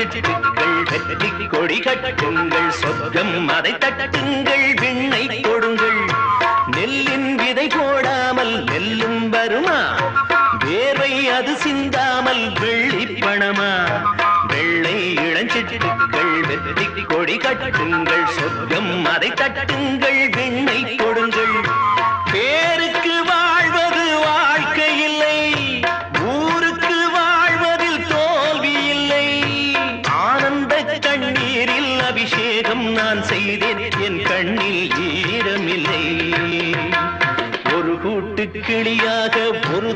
இளஞ்சிட்டுக்கள் வெற்றி கொடி கட்டுங்கள் சொர்க்கம் அதை தட்டுங்கள் விண்ணை கொடுங்கள் நெல்லின் விதை போடாமல் நெல்லும் வருமா வேர்வை அது சிந்தாமல் வெள்ளி பணமா வெள்ளை இளஞ்சிட்டுக்கள் வெற்றி கொடி கட்டுங்கள் சொர்க்கம் அதை தட்டுங்கள் விண்ணை கொடுங்கள் பேருக்கு வாழ்வது வாழ்க்கை இல்லை ஊருக்கு வாழ்வதில் தோல்வி இல்லை ஆனந்த கண்ணீரில் அபிஷேகம் நான் செய்தேன் என் கண்ணில் ஈரமில்லை ஒரு கூட்டு கிளியாக ஒரு